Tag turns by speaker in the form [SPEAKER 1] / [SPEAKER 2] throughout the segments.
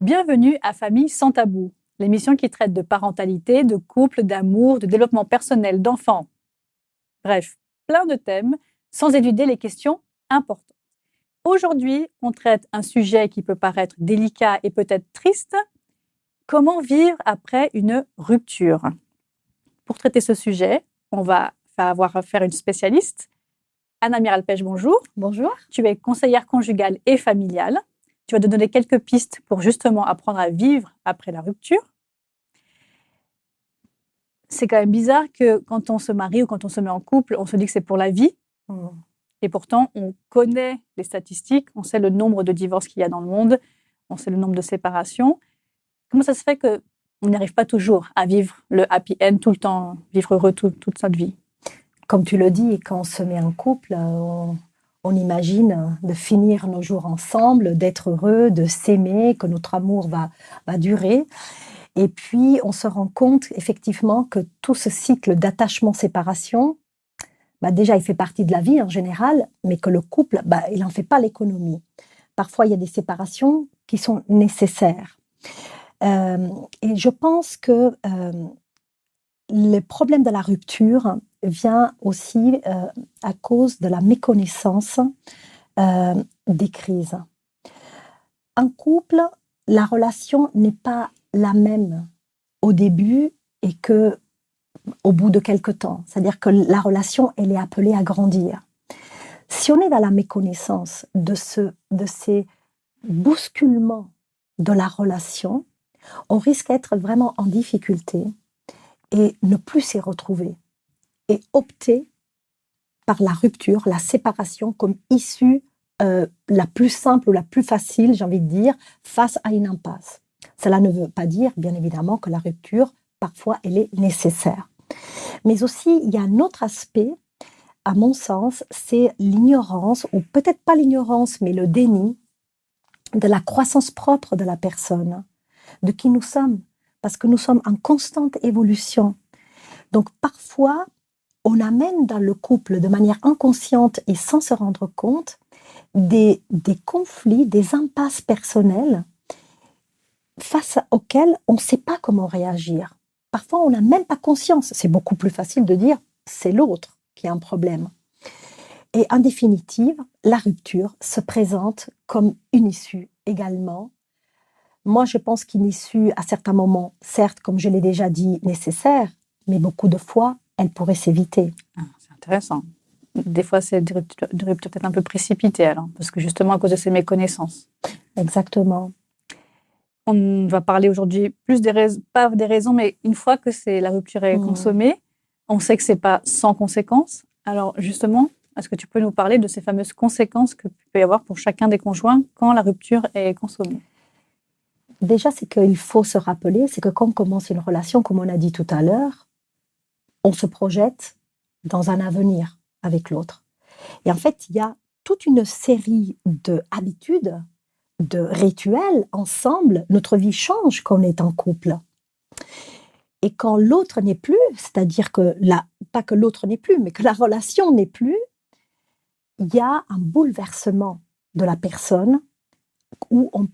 [SPEAKER 1] Bienvenue à Famille sans tabou, l'émission qui traite de parentalité, de couple, d'amour, de développement personnel, d'enfants. Bref, plein de thèmes, sans éluder les questions importantes. Aujourd'hui, on traite un sujet qui peut paraître délicat et peut-être triste. Comment vivre après une rupture? Pour traiter ce sujet, on va avoir affaire à une spécialiste. Anna Miralpech, bonjour.
[SPEAKER 2] Bonjour.
[SPEAKER 1] Tu es conseillère conjugale et familiale. Tu vas te donner quelques pistes pour justement apprendre à vivre après la rupture. C'est quand même bizarre que quand on se marie ou quand on se met en couple, on se dit que c'est pour la vie. Et pourtant, on connaît les statistiques, on sait le nombre de divorces qu'il y a dans le monde, on sait le nombre de séparations. Comment ça se fait qu'on n'arrive pas toujours à vivre le happy end tout le temps, vivre heureux toute notre vie?
[SPEAKER 2] Comme tu le dis, quand on se met en couple, on imagine de finir nos jours ensemble, d'être heureux, de s'aimer, que notre amour va durer. Et puis, on se rend compte effectivement que tout ce cycle d'attachement-séparation, déjà, il fait partie de la vie en général, mais que le couple, il n'en fait pas l'économie. Parfois, il y a des séparations qui sont nécessaires. Et je pense que le problème de la rupture vient aussi à cause de la méconnaissance des crises. En couple, la relation n'est pas la même au début et que au bout de quelque temps. C'est-à-dire que la relation, elle est appelée à grandir. Si on est dans la méconnaissance de ces bousculements de la relation, on risque d'être vraiment en difficulté et ne plus s'y retrouver. Et opter par la rupture, la séparation comme issue la plus simple ou la plus facile, j'ai envie de dire, face à une impasse. Cela ne veut pas dire, bien évidemment, que la rupture, parfois, elle est nécessaire. Mais aussi, il y a un autre aspect, à mon sens, c'est l'ignorance, ou peut-être pas l'ignorance, mais le déni de la croissance propre de la personne, de qui nous sommes, parce que nous sommes en constante évolution. Donc, parfois, on amène dans le couple de manière inconsciente et sans se rendre compte des conflits, des impasses personnelles face auxquelles on ne sait pas comment réagir. Parfois, on n'a même pas conscience. C'est beaucoup plus facile de dire c'est l'autre qui a un problème. Et en définitive, la rupture se présente comme une issue également. Moi, je pense qu'une issue, à certains moments, certes, comme je l'ai déjà dit, nécessaire, mais beaucoup de fois, elle pourrait s'éviter.
[SPEAKER 1] C'est intéressant. Des fois, c'est des ruptures peut-être un peu précipitées, alors, parce que justement, à cause de ces méconnaissances.
[SPEAKER 2] Exactement.
[SPEAKER 1] On va parler aujourd'hui plus pas des raisons, mais une fois que la rupture est consommée, on sait que c'est pas sans conséquences. Alors, justement, est-ce que tu peux nous parler de ces fameuses conséquences que peut y avoir pour chacun des conjoints quand la rupture est consommée?
[SPEAKER 2] Déjà, c'est qu'il faut se rappeler, c'est que quand on commence une relation, comme on a dit tout à l'heure, on se projette dans un avenir avec l'autre. Et en fait, il y a toute une série d'habitudes, de rituels ensemble. Notre vie change quand on est en couple. Et quand l'autre n'est plus, c'est-à-dire que pas que l'autre n'est plus, mais que la relation n'est plus, il y a un bouleversement de la personne où on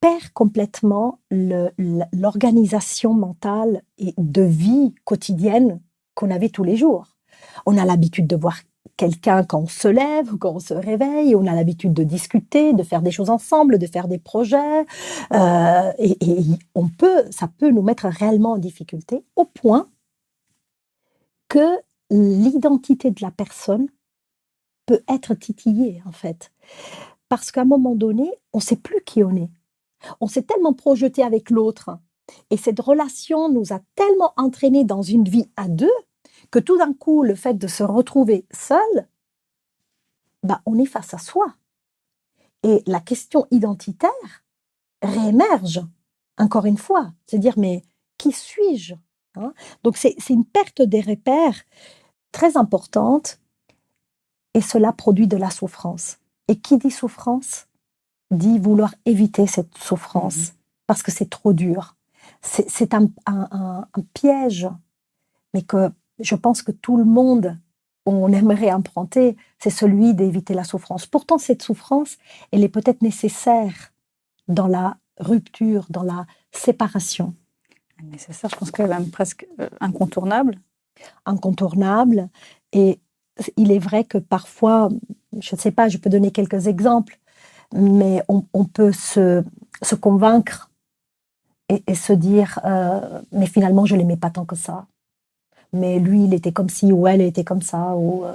[SPEAKER 2] perd complètement l'organisation mentale et de vie quotidienne qu'on avait tous les jours. On a l'habitude de voir quelqu'un quand on se lève ou quand on se réveille, on a l'habitude de discuter, de faire des choses ensemble, de faire des projets, et ça peut nous mettre réellement en difficulté au point que l'identité de la personne peut être titillée, en fait. Parce qu'à un moment donné, on ne sait plus qui on est. On s'est tellement projeté avec l'autre et cette relation nous a tellement entraînés dans une vie à deux que tout d'un coup, le fait de se retrouver seul, on est face à soi. Et la question identitaire réémerge, encore une fois. C'est dire, mais qui suis-je, hein? Donc, c'est une perte des repères très importante et cela produit de la souffrance. Et qui dit souffrance dit vouloir éviter cette souffrance parce que c'est trop dur. C'est un piège, mais que je pense que tout le monde, on aimerait emprunter, c'est celui d'éviter la souffrance. Pourtant, cette souffrance, elle est peut-être nécessaire dans la rupture, dans la séparation.
[SPEAKER 1] Mais c'est ça, je pense qu'elle est même presque incontournable.
[SPEAKER 2] Incontournable. Et il est vrai que parfois, je ne sais pas, je peux donner quelques exemples, mais on peut se convaincre et se dire mais finalement, je ne l'aimais pas tant que ça. Mais lui, il était comme ci, ou elle était comme ça, ou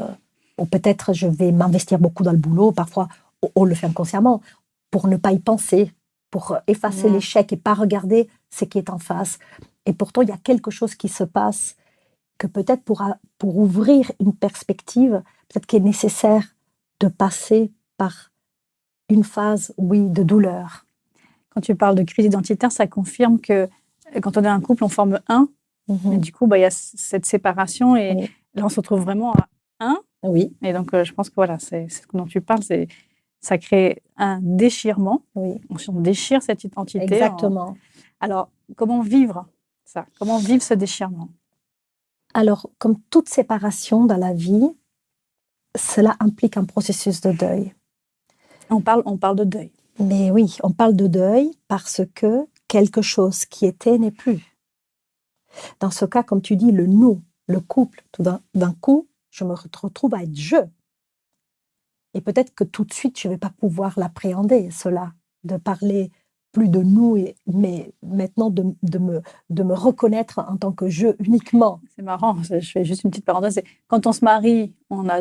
[SPEAKER 2] peut-être je vais m'investir beaucoup dans le boulot. Parfois, on le fait inconsciemment, pour ne pas y penser, pour effacer l'échec et pas regarder ce qui est en face. Et pourtant, il y a quelque chose qui se passe que peut-être pour ouvrir une perspective, peut-être qu'il est nécessaire de passer par une phase, oui, de douleur.
[SPEAKER 1] Quand tu parles de crise identitaire, ça confirme que quand on est un couple, on forme un. Et du coup, il y a cette séparation et là, on se retrouve vraiment à un.
[SPEAKER 2] Oui.
[SPEAKER 1] Et donc, je pense que voilà, c'est ce dont tu parles, ça crée un déchirement.
[SPEAKER 2] Oui.
[SPEAKER 1] On déchire cette identité.
[SPEAKER 2] Exactement.
[SPEAKER 1] Alors, comment vivre ça? Comment vivre ce déchirement?
[SPEAKER 2] Alors, comme toute séparation dans la vie, cela implique un processus de deuil.
[SPEAKER 1] On parle de deuil.
[SPEAKER 2] Mais oui, on parle de deuil parce que quelque chose qui était n'est plus. Dans ce cas, comme tu dis, le nous, le couple, tout d'un coup, je me retrouve à être je. Et peut-être que tout de suite, je ne vais pas pouvoir l'appréhender, cela, de parler plus de nous, mais maintenant de me reconnaître en tant que je uniquement.
[SPEAKER 1] C'est marrant, je fais juste une petite parenthèse. Quand on se marie, on a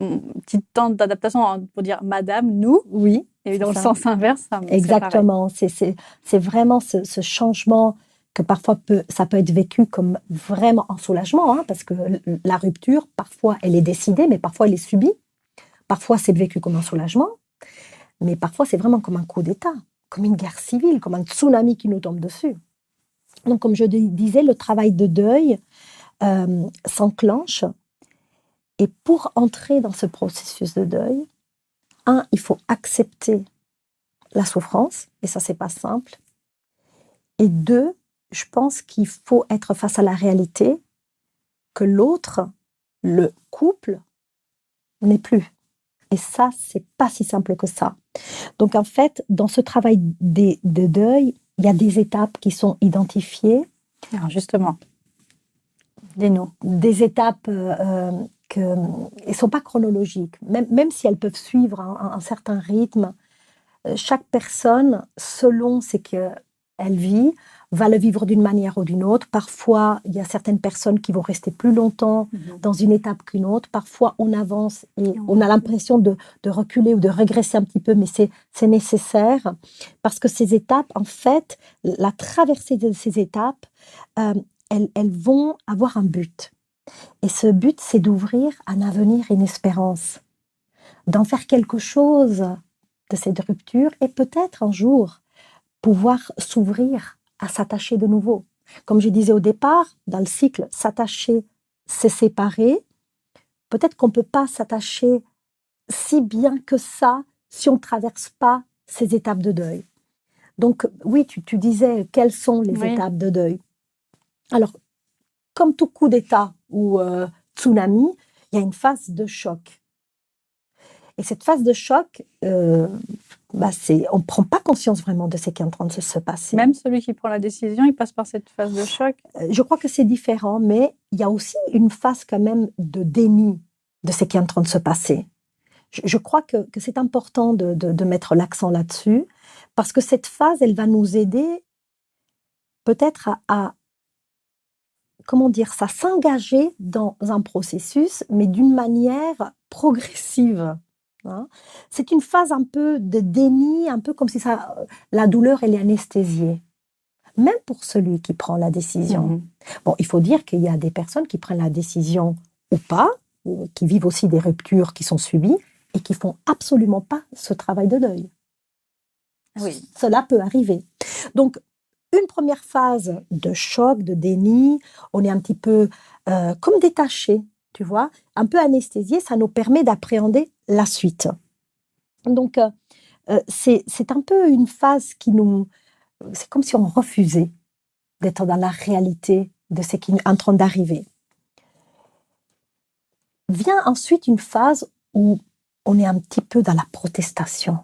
[SPEAKER 1] une petite temps d'adaptation pour dire madame, nous.
[SPEAKER 2] Oui.
[SPEAKER 1] Et dans le sens inverse,
[SPEAKER 2] exactement. C'est vraiment ce changement que parfois ça peut être vécu comme vraiment un soulagement, hein, parce que la rupture, parfois, elle est décidée, mais parfois, elle est subie. Parfois, c'est vécu comme un soulagement, mais parfois, c'est vraiment comme un coup d'État, comme une guerre civile, comme un tsunami qui nous tombe dessus. Donc, comme je disais, le travail de deuil s'enclenche. Et pour entrer dans ce processus de deuil, il faut accepter la souffrance, et ça, c'est pas simple. Et 2, je pense qu'il faut être face à la réalité que l'autre, le couple, n'est plus. Et ça, c'est pas si simple que ça. Donc, en fait, dans ce travail de deuil, il y a des étapes qui sont identifiées.
[SPEAKER 1] Alors, justement, dis-nous.
[SPEAKER 2] Des étapes qui ne sont pas chronologiques, même si elles peuvent suivre un certain rythme. Chaque personne, selon ce qu'elle vit, va le vivre d'une manière ou d'une autre. Parfois, il y a certaines personnes qui vont rester plus longtemps dans une étape qu'une autre. Parfois, on avance et on a l'impression de reculer ou de régresser un petit peu, mais c'est nécessaire parce que ces étapes, en fait, la traversée de ces étapes, elles vont avoir un but. Et ce but, c'est d'ouvrir un avenir, une espérance, d'en faire quelque chose de cette rupture et peut-être un jour pouvoir s'ouvrir à s'attacher de nouveau. Comme je disais au départ, dans le cycle, s'attacher, c'est séparer. Peut-être qu'on ne peut pas s'attacher si bien que ça si on ne traverse pas ces étapes de deuil. Donc oui, tu disais quelles sont les étapes de deuil. Alors, comme tout coup d'État ou tsunami, il y a une phase de choc. Et cette phase de choc, on ne prend pas conscience vraiment de ce qui est en train de se passer.
[SPEAKER 1] Même celui qui prend la décision, il passe par cette phase de choc.
[SPEAKER 2] Je crois que c'est différent, mais il y a aussi une phase quand même de déni de ce qui est en train de se passer. Je crois que c'est important de mettre l'accent là-dessus, parce que cette phase, elle va nous aider peut-être à comment dire ça, s'engager dans un processus, mais d'une manière progressive. Hein. C'est une phase un peu de déni, un peu comme si la douleur, elle est anesthésiée. Même pour celui qui prend la décision. Bon, il faut dire qu'il y a des personnes qui prennent la décision ou pas, qui vivent aussi des ruptures qui sont subies et qui font absolument pas ce travail de deuil.
[SPEAKER 1] Oui.
[SPEAKER 2] Cela peut arriver. Donc, une première phase de choc, de déni, on est un petit peu comme détaché, tu vois, un peu anesthésié, ça nous permet d'appréhender la suite. Donc, c'est un peu une phase qui nous... C'est comme si on refusait d'être dans la réalité de ce qui est en train d'arriver. Vient ensuite une phase où on est un petit peu dans la protestation,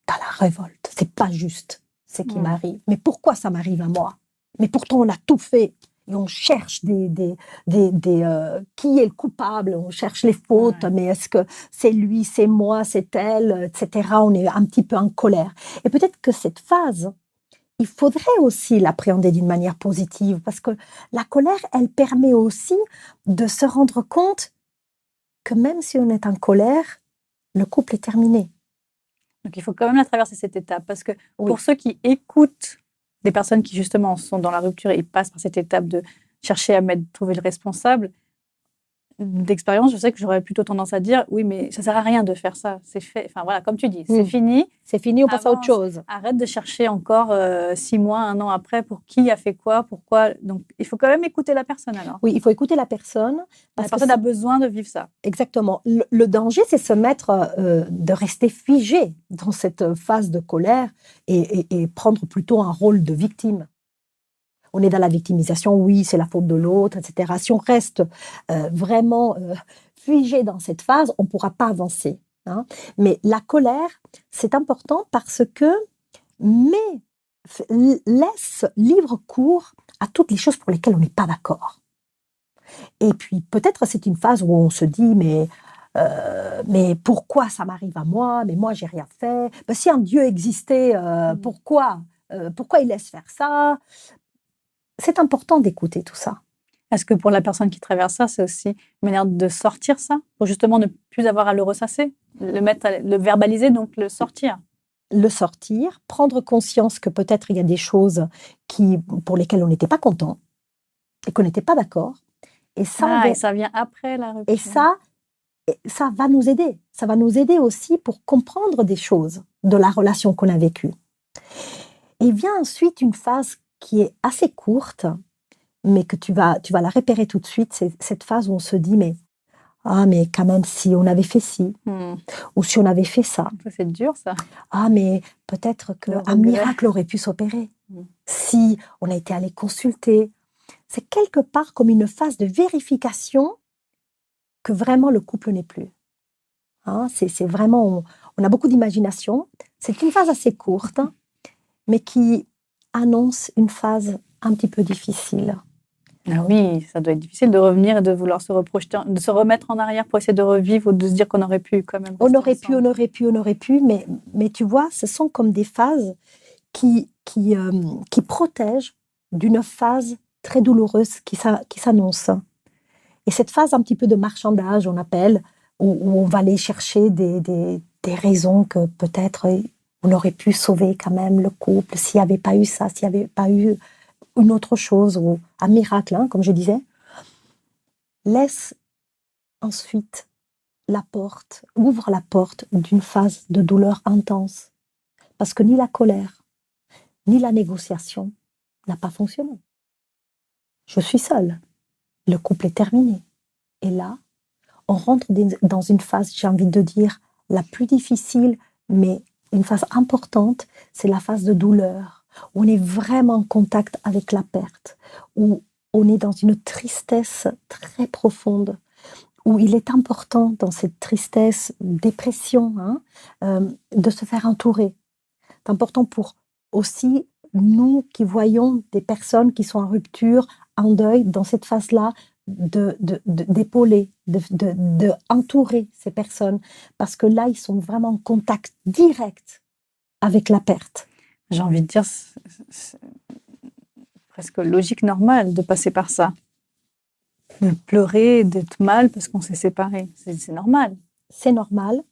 [SPEAKER 2] dans la révolte. C'est pas juste ce qui m'arrive. Mais pourquoi ça m'arrive à moi? Mais pourtant, on a tout fait. Et on cherche qui est le coupable, on cherche les fautes, mais est-ce que c'est lui, c'est moi, c'est elle, etc. On est un petit peu en colère. Et peut-être que cette phase, il faudrait aussi l'appréhender d'une manière positive, parce que la colère, elle permet aussi de se rendre compte que même si on est en colère, le couple est terminé.
[SPEAKER 1] Donc il faut quand même la traverser cette étape, parce que pour ceux qui écoutent des personnes qui justement sont dans la rupture et passent par cette étape de chercher à trouver le responsable, d'expérience, je sais que j'aurais plutôt tendance à dire oui, mais ça sert à rien de faire ça, c'est fait, enfin voilà, comme tu dis, c'est fini.
[SPEAKER 2] C'est fini, on passe à autre chose.
[SPEAKER 1] Arrête de chercher encore 6 mois, 1 an après pour qui a fait quoi, pourquoi. Donc il faut quand même écouter la personne alors.
[SPEAKER 2] Oui, il faut écouter la personne.
[SPEAKER 1] Parce que la personne a besoin de vivre ça.
[SPEAKER 2] Exactement. Le danger, c'est se mettre, de rester figé dans cette phase de colère et prendre plutôt un rôle de victime. On est dans la victimisation, oui, c'est la faute de l'autre, etc. Si on reste vraiment figé dans cette phase, on ne pourra pas avancer. Hein. Mais la colère, c'est important parce que laisse libre cours à toutes les choses pour lesquelles on n'est pas d'accord. Et puis peut-être c'est une phase où on se dit mais pourquoi ça m'arrive à moi? Mais moi j'ai rien fait. Ben, si un Dieu existait, pourquoi il laisse faire ça? C'est important d'écouter tout ça.
[SPEAKER 1] Est-ce que pour la personne qui traverse ça, c'est aussi une manière de sortir ça, pour justement ne plus avoir à le ressasser, le verbaliser, donc le sortir?
[SPEAKER 2] Le sortir, prendre conscience que peut-être il y a des choses pour lesquelles on n'était pas content et qu'on n'était pas d'accord. Et ça,
[SPEAKER 1] et ça vient après la rupture.
[SPEAKER 2] Et ça va nous aider. Ça va nous aider aussi pour comprendre des choses de la relation qu'on a vécue. Et vient ensuite une phase qui est assez courte, mais que tu vas la repérer tout de suite. C'est cette phase où on se dit, mais quand même, si on avait fait ci, ou si on avait fait ça.
[SPEAKER 1] C'est dur, ça.
[SPEAKER 2] Mais peut-être qu'un miracle aurait pu s'opérer. Si on a été allé consulter. C'est quelque part comme une phase de vérification que vraiment le couple n'est plus. Hein, c'est vraiment, on a beaucoup d'imagination. C'est une phase assez courte, mais qui annonce une phase un petit peu difficile.
[SPEAKER 1] Ah oui, ça doit être difficile de revenir et de vouloir se reprojeter, de se remettre en arrière pour essayer de revivre ou de se dire qu'on aurait pu quand même.
[SPEAKER 2] On aurait pu, mais tu vois, ce sont comme des phases qui protègent d'une phase très douloureuse qui s'annonce. Et cette phase un petit peu de marchandage, on appelle, où on va aller chercher des raisons que peut-être on aurait pu sauver quand même le couple s'il n'y avait pas eu ça, s'il n'y avait pas eu une autre chose, ou un miracle, hein, comme je disais. Laisse ensuite ouvre la porte d'une phase de douleur intense. Parce que ni la colère, ni la négociation n'a pas fonctionné. Je suis seule. Le couple est terminé. Et là, on rentre dans une phase, j'ai envie de dire, la plus difficile, mais une phase importante, c'est la phase de douleur, où on est vraiment en contact avec la perte, où on est dans une tristesse très profonde, où il est important dans cette tristesse, dépression, de se faire entourer. C'est important pour aussi nous qui voyons des personnes qui sont en rupture, en deuil, dans cette phase-là, d'épauler, de entourer ces personnes, parce que là, ils sont vraiment en contact direct avec la perte.
[SPEAKER 1] J'ai envie de dire, c'est presque logique, normale de passer par ça. De pleurer, d'être mal parce qu'on s'est séparés. C'est normal.
[SPEAKER 2] C'est normal.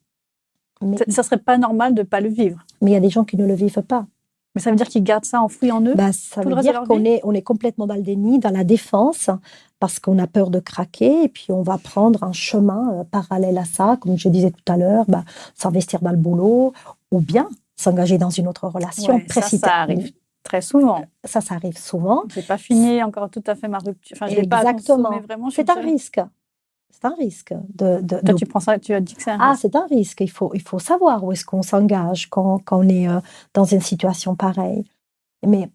[SPEAKER 1] Mais ça serait pas normal de pas le vivre.
[SPEAKER 2] Mais il y a des gens qui ne le vivent pas.
[SPEAKER 1] Mais ça veut dire qu'ils gardent ça enfoui en eux?
[SPEAKER 2] Ça veut dire qu'on est complètement dans le déni, dans la défense, parce qu'on a peur de craquer, et puis on va prendre un chemin parallèle à ça, comme je disais tout à l'heure, s'investir dans le boulot, ou bien s'engager dans une autre relation.
[SPEAKER 1] Ça arrive très souvent.
[SPEAKER 2] Ça arrive souvent.
[SPEAKER 1] J'ai pas fini encore tout à fait ma rupture. Enfin, je l'ai pas consommé vraiment.
[SPEAKER 2] C'est un risque. C'est un risque.
[SPEAKER 1] Toi, tu prends ça, tu as dit que c'est un risque.
[SPEAKER 2] C'est un risque. Il faut savoir où est-ce qu'on s'engage quand on est dans une situation pareille. Mais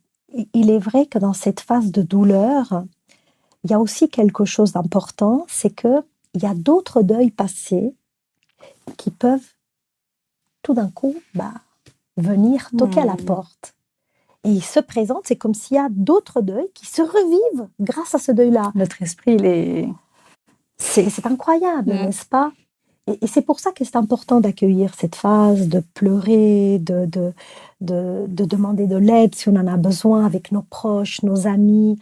[SPEAKER 2] il est vrai que dans cette phase de douleur, il y a aussi quelque chose d'important, c'est qu'il y a d'autres deuils passés qui peuvent tout d'un coup venir toquer à la porte. Et il se présente, c'est comme s'il y a d'autres deuils qui se revivent grâce à ce deuil-là.
[SPEAKER 1] Notre esprit, il est...
[SPEAKER 2] C'est incroyable, n'est-ce pas? Et c'est pour ça que c'est important d'accueillir cette phase, de pleurer, de demander de l'aide si on en a besoin avec nos proches, nos amis.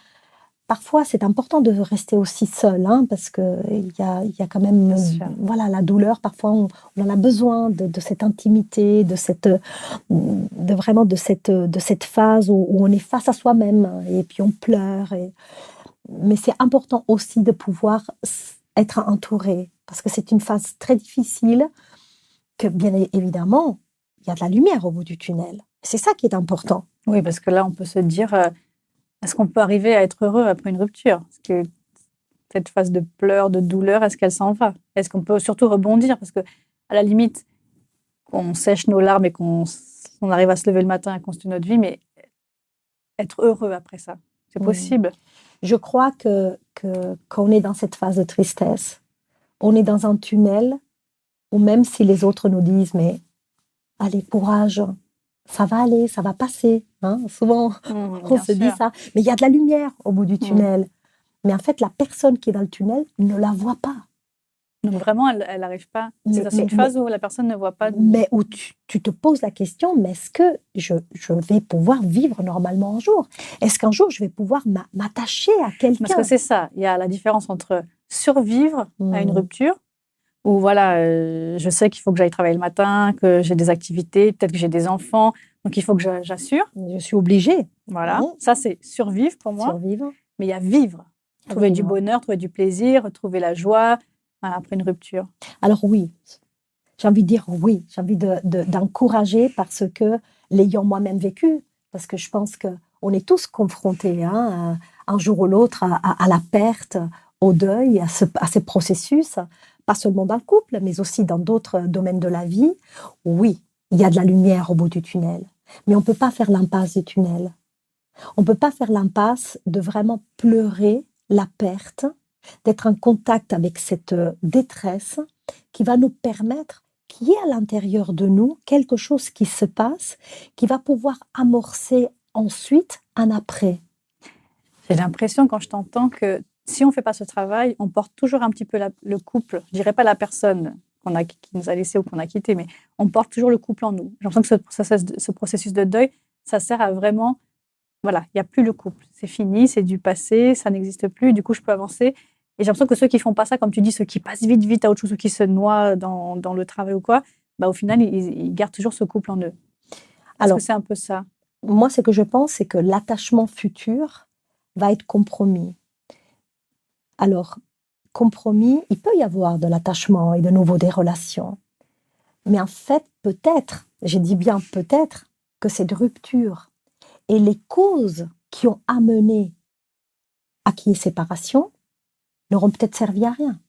[SPEAKER 2] Parfois, c'est important de rester aussi seul, hein, parce qu'il y a quand même voilà, la douleur. Parfois, on en a besoin de cette intimité, vraiment de cette phase où on est face à soi-même et puis on pleure. Mais c'est important aussi de pouvoir être entouré, parce que c'est une phase très difficile, que bien évidemment, il y a de la lumière au bout du tunnel. C'est ça qui est important.
[SPEAKER 1] Oui, parce que là, on peut se dire, est-ce qu'on peut arriver à être heureux après une rupture? Parce que cette phase de pleurs, de douleur, est-ce qu'elle s'en va? Est-ce qu'on peut surtout rebondir? Parce que, à la limite, qu'on sèche nos larmes et qu'on arrive à se lever le matin et continuer notre vie, mais être heureux après ça, c'est possible.
[SPEAKER 2] Je crois que quand on est dans cette phase de tristesse, on est dans un tunnel où même si les autres nous disent, mais allez, courage, ça va aller, ça va passer. Hein? Souvent, on se dit ça. Mais il y a de la lumière au bout du tunnel. Mais en fait, la personne qui est dans le tunnel ne la voit pas.
[SPEAKER 1] Donc vraiment, elle n'arrive pas. C'est une phase où la personne ne voit pas.
[SPEAKER 2] Mais où tu te poses la question, mais est-ce que je vais pouvoir vivre normalement un jour? Est-ce qu'un jour, je vais pouvoir m'attacher à quelqu'un?
[SPEAKER 1] Parce que c'est ça. Il y a la différence entre survivre à une rupture, où voilà, je sais qu'il faut que j'aille travailler le matin, que j'ai des activités, peut-être que j'ai des enfants, donc il faut que j'assure.
[SPEAKER 2] Je suis obligée.
[SPEAKER 1] Voilà. Ça, c'est survivre pour moi.
[SPEAKER 2] Survivre.
[SPEAKER 1] Mais il y a vivre. Trouver du bonheur, trouver du plaisir, trouver la joie après une rupture.
[SPEAKER 2] Alors oui, j'ai envie de dire oui. J'ai envie d'encourager parce que l'ayant moi-même vécu, parce que je pense qu'on est tous confrontés un jour ou l'autre à la perte, au deuil, à ces processus, pas seulement dans le couple, mais aussi dans d'autres domaines de la vie. Oui, il y a de la lumière au bout du tunnel, mais on ne peut pas faire l'impasse du tunnel. On ne peut pas faire l'impasse de vraiment pleurer la perte, d'être en contact avec cette détresse qui va nous permettre qu'il y ait à l'intérieur de nous quelque chose qui se passe, qui va pouvoir amorcer ensuite un après.
[SPEAKER 1] J'ai l'impression quand je t'entends que si on ne fait pas ce travail, on porte toujours un petit peu le couple, je ne dirais pas la personne qui nous a laissé ou qu'on a quitté, mais on porte toujours le couple en nous. J'ai l'impression que ce processus de deuil, ça sert à vraiment, voilà, il n'y a plus le couple, c'est fini, c'est du passé, ça n'existe plus, du coup je peux avancer. Et j'ai l'impression que ceux qui font pas ça, comme tu dis, ceux qui passent vite à autre chose, ceux qui se noient dans le travail ou quoi, bah, au final, ils gardent toujours ce couple en eux. Alors, est-ce que c'est un peu ça?
[SPEAKER 2] Moi, ce que je pense, c'est que l'attachement futur va être compromis. Alors, compromis, il peut y avoir de l'attachement et de nouveau des relations. Mais en fait, peut-être, j'ai dit bien peut-être, que cette rupture et les causes qui ont amené à qu'il y ait séparation n'auront peut-être servi à rien.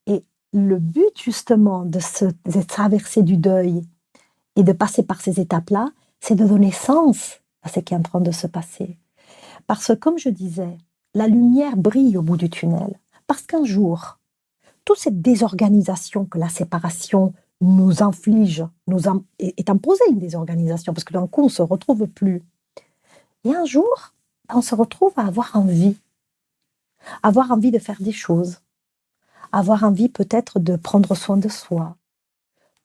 [SPEAKER 2] Et le but justement de traverser du deuil et de passer par ces étapes-là, c'est de donner sens à ce qui est en train de se passer. Parce que, comme je disais, la lumière brille au bout du tunnel. Parce qu'un jour, toute cette désorganisation que la séparation nous inflige, est imposée une désorganisation, parce que d'un coup, on ne se retrouve plus. Et un jour, on se retrouve à avoir envie de faire des choses, avoir envie peut-être de prendre soin de soi,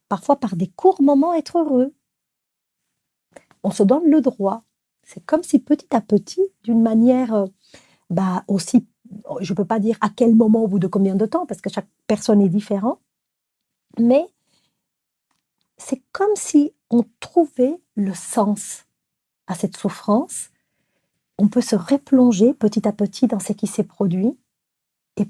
[SPEAKER 2] parfois par des courts moments être heureux. On se donne le droit. C'est comme si petit à petit, d'une manière aussi, je ne peux pas dire à quel moment, au bout de combien de temps, parce que chaque personne est différente, mais c'est comme si on trouvait le sens à cette souffrance. On peut se replonger petit à petit dans ce qui s'est produit et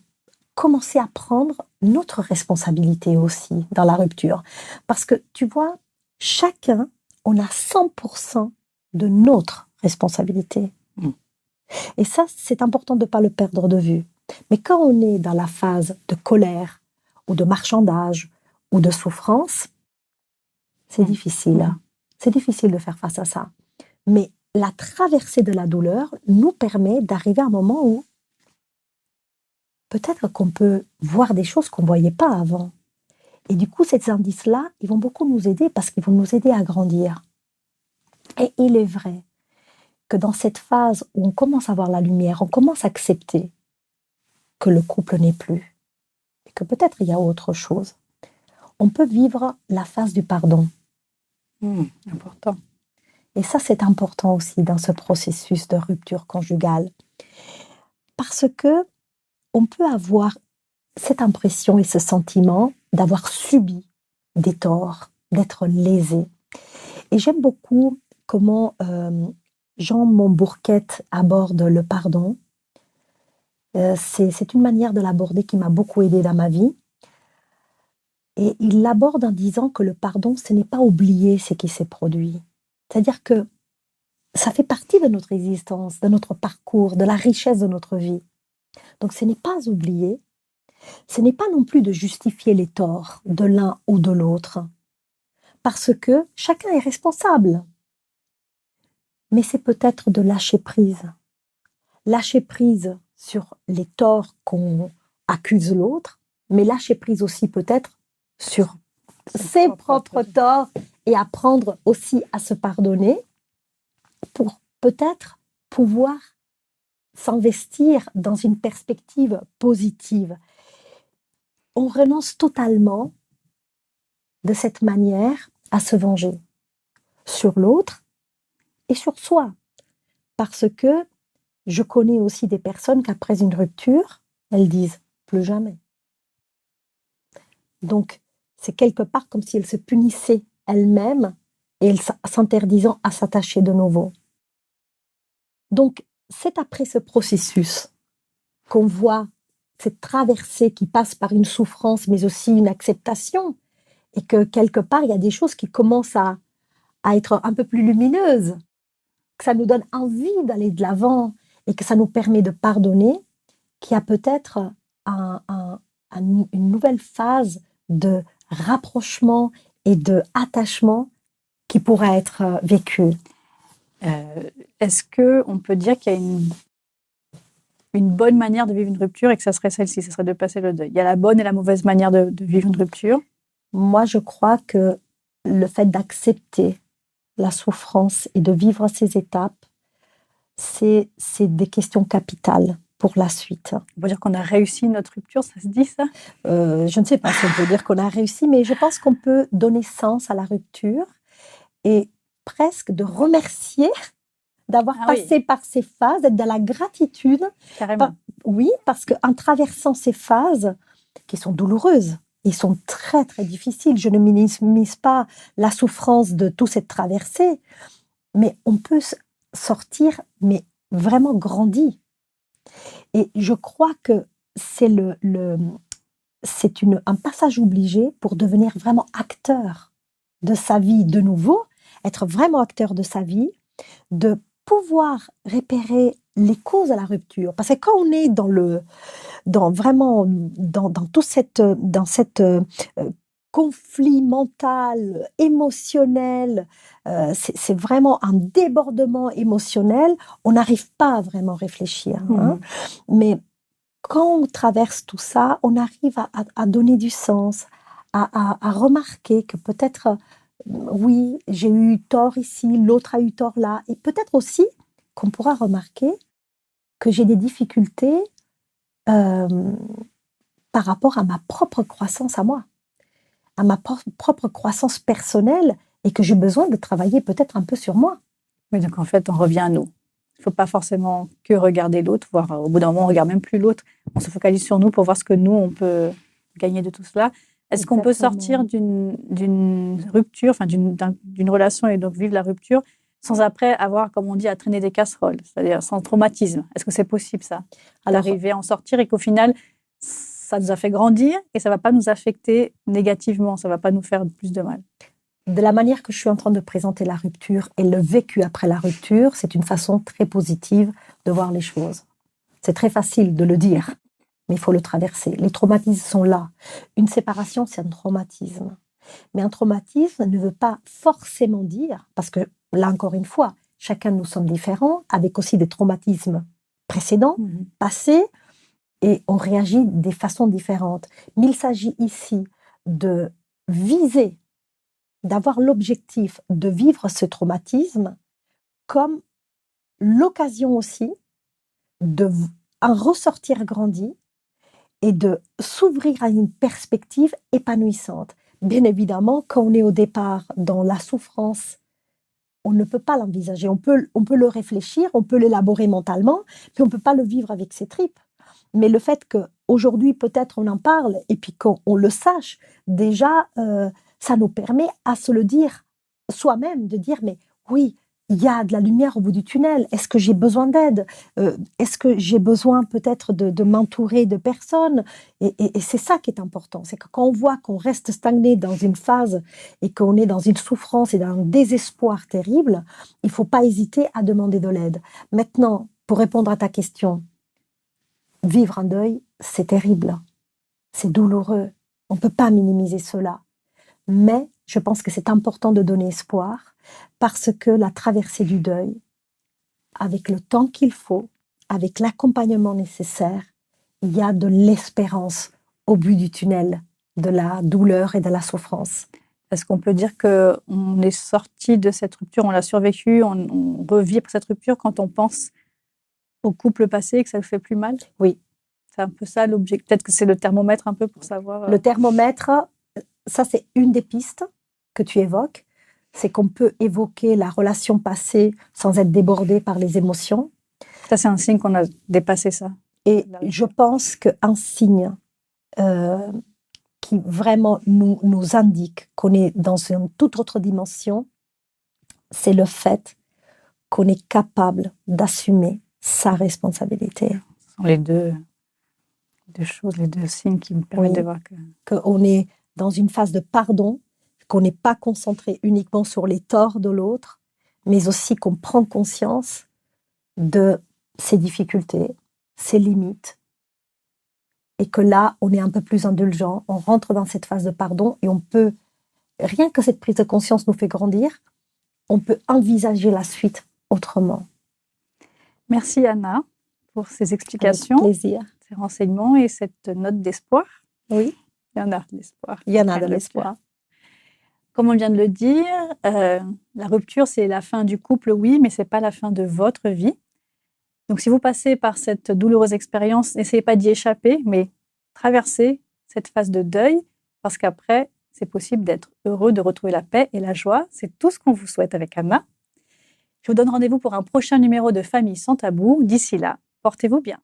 [SPEAKER 2] commencer à prendre notre responsabilité aussi dans la rupture. Parce que, tu vois, chacun, on a 100% de notre responsabilité. Et ça, c'est important de ne pas le perdre de vue. Mais quand on est dans la phase de colère ou de marchandage ou de souffrance, c'est difficile. C'est difficile de faire face à ça. Mais la traversée de la douleur nous permet d'arriver à un moment où peut-être qu'on peut voir des choses qu'on ne voyait pas avant. Et du coup, ces indices-là, ils vont beaucoup nous aider parce qu'ils vont nous aider à grandir. Et il est vrai que dans cette phase où on commence à voir la lumière, on commence à accepter que le couple n'est plus et que peut-être il y a autre chose, on peut vivre la phase du pardon.
[SPEAKER 1] Important.
[SPEAKER 2] Et ça, c'est important aussi dans ce processus de rupture conjugale. Parce que on peut avoir cette impression et ce sentiment d'avoir subi des torts, d'être lésé. Et j'aime beaucoup comment Jean Montbourquet aborde le pardon. C'est une manière de l'aborder qui m'a beaucoup aidée dans ma vie. Et il l'aborde en disant que le pardon, ce n'est pas oublier ce qui s'est produit. C'est-à-dire que ça fait partie de notre existence, de notre parcours, de la richesse de notre vie. Donc ce n'est pas oublier, ce n'est pas non plus de justifier les torts de l'un ou de l'autre, parce que chacun est responsable. Mais c'est peut-être de lâcher prise. Lâcher prise sur les torts qu'on accuse l'autre, mais lâcher prise aussi peut-être sur ses propres torts et apprendre aussi à se pardonner pour peut-être pouvoir s'investir dans une perspective positive. On renonce totalement de cette manière à se venger sur l'autre et sur soi. Parce que je connais aussi des personnes qu'après une rupture, elles disent plus jamais. Donc, c'est quelque part comme si elles se punissaient elles-mêmes et elles s'interdisant à s'attacher de nouveau. Donc, c'est après ce processus qu'on voit cette traversée qui passe par une souffrance, mais aussi une acceptation, et que quelque part, il y a des choses qui commencent à être un peu plus lumineuses, que ça nous donne envie d'aller de l'avant, et que ça nous permet de pardonner, qu'il y a peut-être une nouvelle phase de rapprochement et de attachement qui pourrait être vécue.
[SPEAKER 1] Est-ce qu'on peut dire qu'il y a une bonne manière de vivre une rupture et que ça serait celle-ci, ce serait de passer le deuil? Il y a la bonne et la mauvaise manière de vivre une rupture.
[SPEAKER 2] Moi, je crois que le fait d'accepter la souffrance et de vivre ces étapes, c'est des questions capitales pour la suite.
[SPEAKER 1] On peut dire qu'on a réussi notre rupture, ça se dit ça?
[SPEAKER 2] Je ne sais pas si on peut dire qu'on a réussi, mais je pense qu'on peut donner sens à la rupture et presque de remercier d'avoir passé par ces phases, d'être dans la gratitude.
[SPEAKER 1] Carrément.
[SPEAKER 2] Oui, parce qu'en traversant ces phases qui sont douloureuses, ils sont très très difficiles, je ne minimise pas la souffrance de toute cette traversée, mais on peut sortir, mais vraiment grandi. Et je crois que c'est un passage obligé pour devenir vraiment acteur de sa vie de nouveau, être vraiment acteur de sa vie, de pouvoir repérer les causes à la rupture. Parce que quand on est dans tout cette conflit mental, émotionnel, c'est vraiment un débordement émotionnel, on n'arrive pas à vraiment réfléchir. Hein. Mais quand on traverse tout ça, on arrive à donner du sens, à remarquer que peut-être, oui, j'ai eu tort ici, l'autre a eu tort là, et peut-être aussi qu'on pourra remarquer que j'ai des difficultés par rapport à ma propre croissance à moi, à ma propre croissance personnelle, et que j'ai besoin de travailler peut-être un peu sur moi.
[SPEAKER 1] Oui, donc en fait, on revient à nous. Il ne faut pas forcément que regarder l'autre, voire au bout d'un moment, on ne regarde même plus l'autre. On se focalise sur nous pour voir ce que nous, on peut gagner de tout cela. Est-ce qu'on peut sortir d'une rupture, enfin d'une relation et donc vivre la rupture sans après avoir, comme on dit, à traîner des casseroles, c'est-à-dire sans traumatisme? Est-ce que c'est possible ça, d'arriver à en sortir et qu'au final, ça nous a fait grandir et ça ne va pas nous affecter négativement, ça ne va pas nous faire plus de mal?
[SPEAKER 2] De la manière que je suis en train de présenter la rupture et le vécu après la rupture, c'est une façon très positive de voir les choses. C'est très facile de le dire, mais il faut le traverser. Les traumatismes sont là. Une séparation, c'est un traumatisme. Mais un traumatisme ne veut pas forcément dire, parce que là encore une fois, chacun de nous sommes différents, avec aussi des traumatismes précédents, passés, et on réagit de façons différentes. Mais il s'agit ici de viser, d'avoir l'objectif de vivre ce traumatisme comme l'occasion aussi en ressortir grandi et de s'ouvrir à une perspective épanouissante. Bien évidemment, quand on est au départ dans la souffrance, on ne peut pas l'envisager. On peut le réfléchir, on peut l'élaborer mentalement, mais on ne peut pas le vivre avec ses tripes. Mais le fait qu'aujourd'hui, peut-être on en parle et puis qu'on le sache, déjà, ça nous permet à se le dire soi-même, de dire, mais oui, il y a de la lumière au bout du tunnel. Est-ce que j'ai besoin d'aide? Est-ce que j'ai besoin peut-être de m'entourer de personnes? Et c'est ça qui est important. C'est que quand on voit qu'on reste stagné dans une phase et qu'on est dans une souffrance et dans un désespoir terrible, il ne faut pas hésiter à demander de l'aide. Maintenant, pour répondre à ta question, vivre un deuil, c'est terrible. C'est douloureux. On ne peut pas minimiser cela. Mais je pense que c'est important de donner espoir parce que la traversée du deuil, avec le temps qu'il faut, avec l'accompagnement nécessaire, il y a de l'espérance au bout du tunnel de la douleur et de la souffrance.
[SPEAKER 1] Est-ce qu'on peut dire qu'on est sorti de cette rupture, on l'a survécu, on revit après cette rupture quand on pense au couple passé et que ça ne fait plus mal?
[SPEAKER 2] Oui.
[SPEAKER 1] C'est un peu ça l'objet. Peut-être que c'est le thermomètre un peu pour savoir.
[SPEAKER 2] Le thermomètre, ça c'est une des pistes que tu évoques. C'est qu'on peut évoquer la relation passée sans être débordé par les émotions.
[SPEAKER 1] Ça, c'est un signe qu'on a dépassé ça.
[SPEAKER 2] Et je pense qu'un signe qui vraiment nous indique qu'on est dans une toute autre dimension, c'est le fait qu'on est capable d'assumer sa responsabilité.
[SPEAKER 1] Ce sont les deux choses, les deux signes qui me permettent de voir
[SPEAKER 2] qu'on est dans une phase de pardon, qu'on n'est pas concentré uniquement sur les torts de l'autre, mais aussi qu'on prend conscience de ses difficultés, ses limites, et que là, on est un peu plus indulgent, on rentre dans cette phase de pardon, et on peut, rien que cette prise de conscience nous fait grandir, on peut envisager la suite autrement.
[SPEAKER 1] Merci Anna pour ces explications,
[SPEAKER 2] avec plaisir.
[SPEAKER 1] Ces renseignements et cette note d'espoir.
[SPEAKER 2] Oui.
[SPEAKER 1] Il y en a de l'espoir.
[SPEAKER 2] Il y en a de l'espoir.
[SPEAKER 1] Comme on vient de le dire, la rupture, c'est la fin du couple, oui, mais ce n'est pas la fin de votre vie. Donc, si vous passez par cette douloureuse expérience, n'essayez pas d'y échapper, mais traversez cette phase de deuil, parce qu'après, c'est possible d'être heureux, de retrouver la paix et la joie. C'est tout ce qu'on vous souhaite avec Anna. Je vous donne rendez-vous pour un prochain numéro de Famille sans tabou. D'ici là, portez-vous bien.